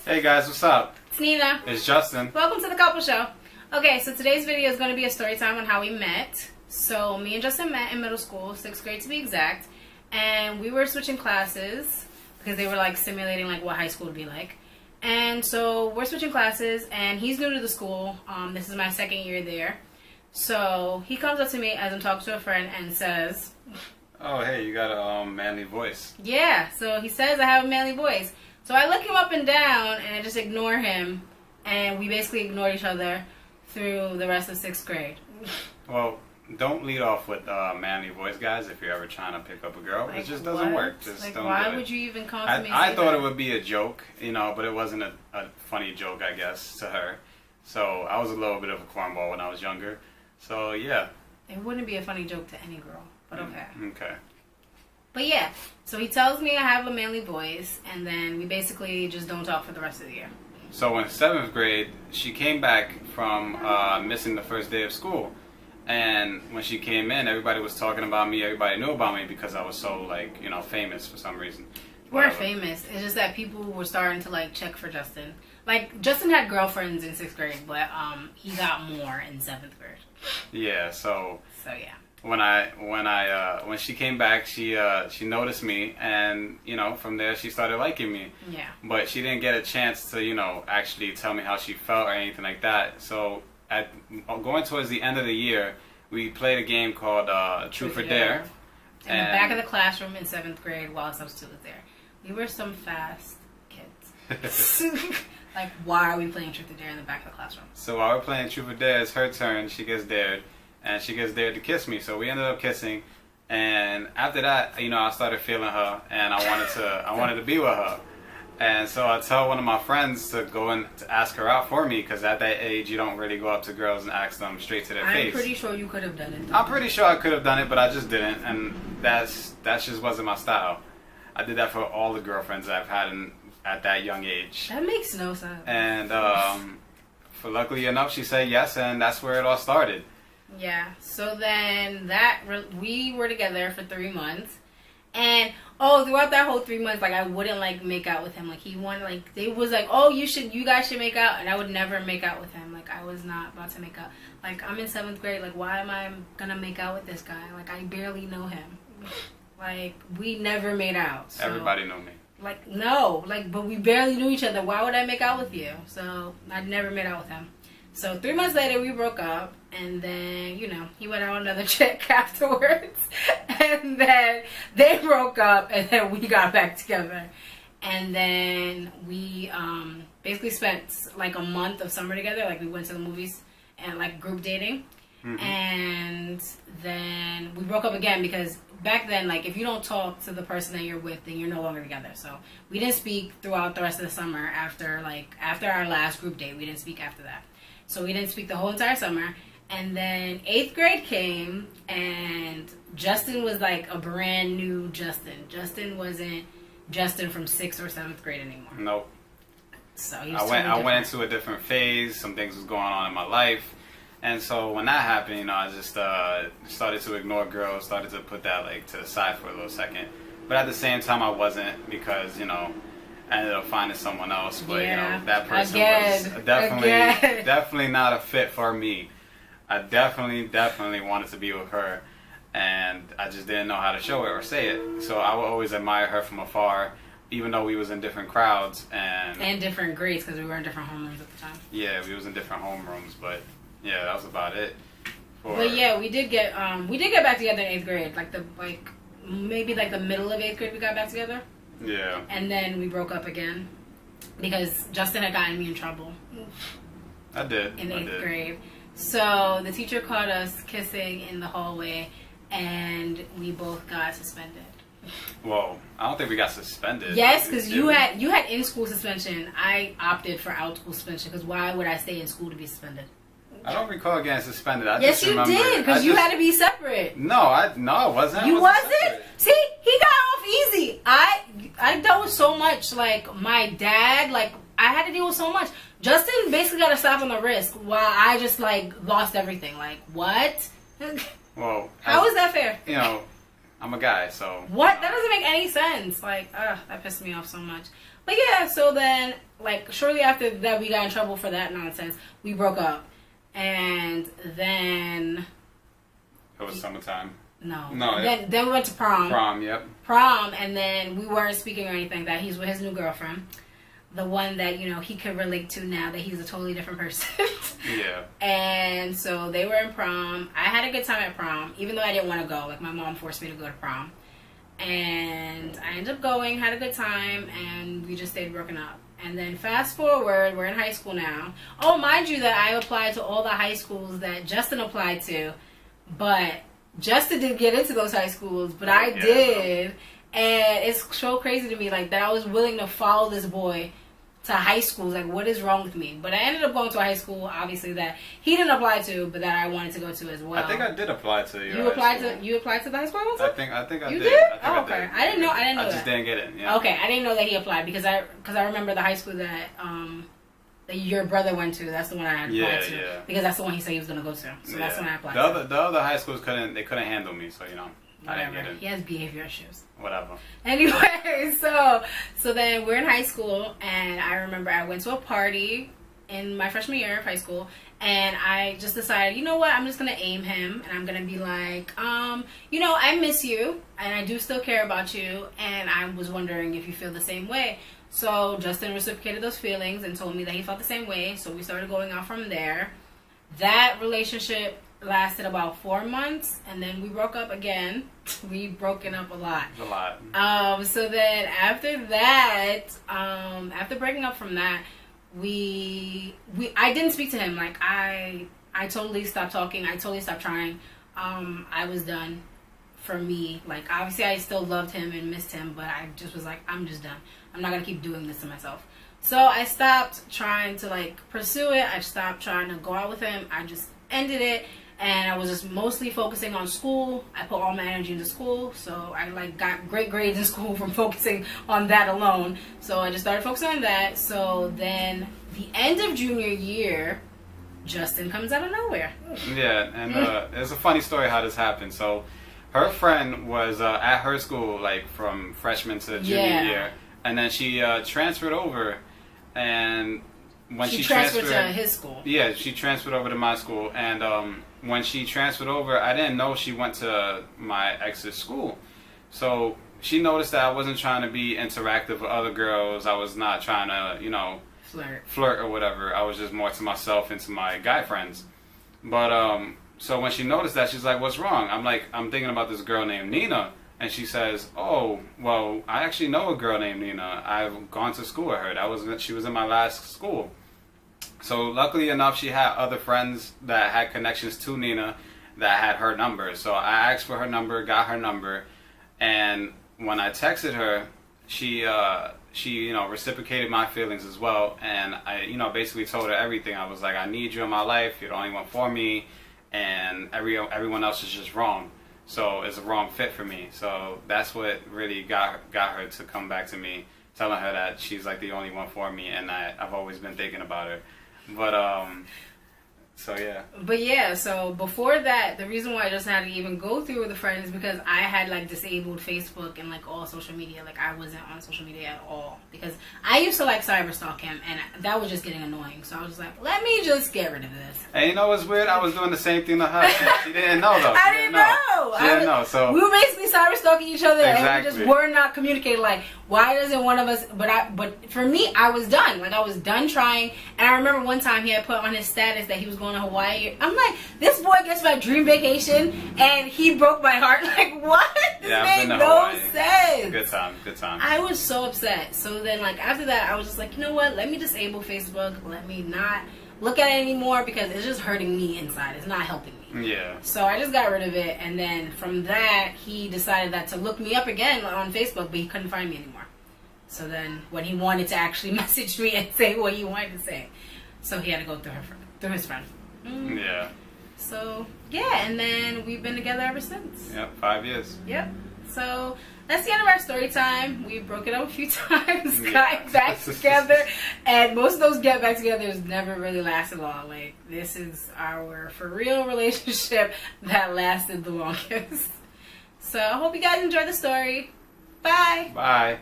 Hey guys, what's up? It's Nina. It's Justin. Welcome to the Couple Show. Okay, so today's video is going to be a story time on how we met. So me and Justin met in middle school, 6th grade to be exact, and we were switching classes because they were like simulating like what high school would be like. And so we're switching classes, and he's new to the school. This is my 2nd year there. So he comes up to me as I'm talking to a friend and says, "Oh, hey, you got a manly voice." Yeah, so he says I have a manly voice. So I look him up and down, and I just ignore him, and we basically ignored each other through the rest of 6th grade. Well, don't lead off with manly voice, guys, if you're ever trying to pick up a girl. Like, it just doesn't work. Just don't why do it. would you even come to me and I say thought that? it would be a joke, but it wasn't a funny joke, I guess, to her. So I was a little bit of a cornball when I was younger. So, yeah. It wouldn't be a funny joke to any girl, but okay. Okay. But yeah, so he tells me I have a manly voice, and then we basically just don't talk for the rest of the year. So in 7th grade, she came back from missing the first day of school. And when she came in, everybody was talking about me. Everybody knew about me because I was so, famous for some reason. We're famous. It's just that people were starting to, check for Justin. Justin had girlfriends in 6th grade, but he got more in 7th grade. Yeah, so yeah. When she came back, she noticed me, and from there she started liking me. Yeah. But she didn't get a chance to actually tell me how she felt or anything like that. So going towards the end of the year, we played a game called Truth or Dare. In the back of the classroom in 7th grade while I was still there. We were some fast kids. Why are we playing Truth or Dare in the back of the classroom? So while we're playing Truth or Dare, it's her turn. She gets dared. And she gets dared to kiss me. So we ended up kissing. And after that, I started feeling her. And I wanted to be with her. And so I tell one of my friends to go and to ask her out for me, because at that age you don't really go up to girls and ask them straight to their face. I'm pretty sure you could have done it. I'm pretty sure I could have done it, but I just didn't, and that just wasn't my style. I did that for all the girlfriends that I've had at that young age. That makes no sense. And for luckily enough, she said yes, and that's where it all started. Yeah. So then we were together for 3 months. And throughout that whole 3 months, I wouldn't make out with him. He wanted they was you guys should make out, and I would never make out with him. I was not about to make out. I'm in 7th grade. Why am I gonna make out with this guy? I barely know him. We never made out. So, everybody knew me. No, but we barely knew each other. Why would I make out with you? So I never made out with him. So 3 months later, we broke up, and then, he went out with another chick afterwards, and then they broke up, and then we got back together. And then we basically spent, a month of summer together. We went to the movies and, group dating. Mm-hmm. And then we broke up again because back then, if you don't talk to the person that you're with, then you're no longer together. So we didn't speak throughout the rest of the summer after our last group date. We didn't speak after that. So we didn't speak the whole entire summer. And then 8th grade came, and Justin was a brand new Justin. Justin wasn't Justin from 6th or 7th grade anymore. Nope. So he was I went into a different phase. Some things was going on in my life. And so when that happened, I just started to ignore girls, started to put that to the side for a little second. But at the same time, I wasn't, because, I ended up finding someone else, but that person was definitely not a fit for me. I definitely wanted to be with her, and I just didn't know how to show it or say it. So I would always admire her from afar, even though we was in different crowds and different grades, because we were in different homerooms at the time. Yeah, we was in different homerooms, but yeah, that was about it. But yeah, we did get back together in 8th grade, maybe the middle of 8th grade we got back together. Yeah. And then we broke up again because Justin had gotten me in trouble. I did. In 8th grade. So the teacher caught us kissing in the hallway, and we both got suspended. Well, I don't think we got suspended. Yes, because you had in-school suspension. I opted for out-school suspension because why would I stay in school to be suspended? I don't recall getting suspended. Yes, you did, because you had to be separate. No, I wasn't. You wasn't? See, he got off easy. I dealt with so much. My dad, I had to deal with so much. Justin basically got a slap on the wrist while I just, lost everything. What? Well, how is that fair? I'm a guy, so... What? That doesn't make any sense. That pissed me off so much. But yeah, so then, like, shortly after that, we got in trouble for that nonsense. We broke up. And then... It was summertime. No. Yeah. Then we went to prom. Prom, yep. Prom, and then we weren't speaking or anything. That he's with his new girlfriend. The one that, you know, he could relate to now that he's a totally different person. Yeah. And so they were in prom. I had a good time at prom, even though I didn't want to go. Like, my mom forced me to go to prom. And I ended up going, had a good time, and we just stayed broken up. And then fast forward, we're in high school now. Oh, mind you that I applied to all the high schools that Justin applied to, but Justin didn't get into those high schools, but I did. And it's so crazy to me, like, that I was willing to follow this boy to high schools. Like, what is wrong with me? But I ended up going to a high school, obviously, that he didn't apply to, but that I wanted to go to as well. I think I did apply to your You applied to the high school? I think I You did. did? I Okay. did. I didn't know that. I just didn't get it. Yeah. Okay, I didn't know that he applied because I remember the high school that your brother went to. That's the one I had applied to. Yeah. Because that's the one he said he was going to go to. So that's when I applied. The other high schools couldn't handle me, so you know. I didn't get it. He has behavior issues. Whatever. Anyway, so then we're in high school, and I remember I went to a party in my freshman year of high school, and I just decided, you know what, I'm just going to aim him, and I'm going to be like, you know, I miss you, and I do still care about you, and I was wondering if you feel the same way. So Justin reciprocated those feelings and told me that he felt the same way, so we started going out from there. That relationship lasted about 4 months, and then we broke up again. We've broken up a lot. A lot. So then after that, after breaking up from that, I didn't speak to him. Like, I totally stopped talking. I totally stopped trying. I was done for me. Like, obviously I still loved him and missed him, but I just was like, I'm just done. I'm not gonna keep doing this to myself. So I stopped trying to, like, pursue it. I stopped trying to go out with him. I just ended it. And I was just mostly focusing on school. I put all my energy into school. So I, like, got great grades in school from focusing on that alone. So I just started focusing on that. So then the end of junior year, Justin comes out of nowhere. Yeah, and it's a funny story how this happened. So her friend was at her school, like, from freshman to junior year. And then she transferred over. And when she transferred to his school. Yeah, she transferred over to my school. And when she transferred over, I didn't know she went to my ex's school. So she noticed that I wasn't trying to be interactive with other girls. I was not trying to, you know, flirt or whatever. I was just more to myself and to my guy friends. But so when she noticed that, she's like, "What's wrong?" I'm like, "I'm thinking about this girl named Nina." And she says, "Oh, well, I actually know a girl named Nina. I've gone to school with her. She was in my last school." So luckily enough, she had other friends that had connections to Nina that had her number. So I asked for her number, got her number, and when I texted her, she you know, reciprocated my feelings as well. And I, you know, basically told her everything. I was like, "I need you in my life. You're the only one for me, and everyone else is just wrong. So it's a wrong fit for me." So that's what really got her to come back to me, telling her that she's, like, the only one for me, and I've always been thinking about her. But so yeah. But yeah, so before that, the reason why I just had to even go through with a friend is because I had, like, disabled Facebook and, like, all social media. Like, I wasn't on social media at all because I used to, like, cyber stalk him, and that was just getting annoying. So I was just like, let me just get rid of this. And you know what's weird? I was doing the same thing to her. She didn't know though. I didn't know. She didn't know. So we were basically cyber stalking each other, exactly. and we just were not communicating. Like, why doesn't one of us? But for me, I was done. Like, I was done trying. And I remember one time he had put on his status that he was going to Hawaii. I'm like, this boy gets my dream vacation, and he broke my heart. Like, what? This made no sense. Good time. Good time. I was so upset. So then, like, after that, I was just like, you know what? Let me disable Facebook. Let me not look at it anymore because it's just hurting me inside. It's not helping me. Yeah. So I just got rid of it, and then from that, he decided that to look me up again on Facebook, but he couldn't find me anymore. So then, when he wanted to actually message me and say what he wanted to say, so he had to go through his friend. Yeah. So yeah, and then we've been together ever since. Yep, 5 years. Yep. So that's the end of our story time. We broke it up a few times, got back together, and most of those get back togethers never really lasted long. Like, this is our for real relationship that lasted the longest. So I hope you guys enjoyed the story. Bye. Bye.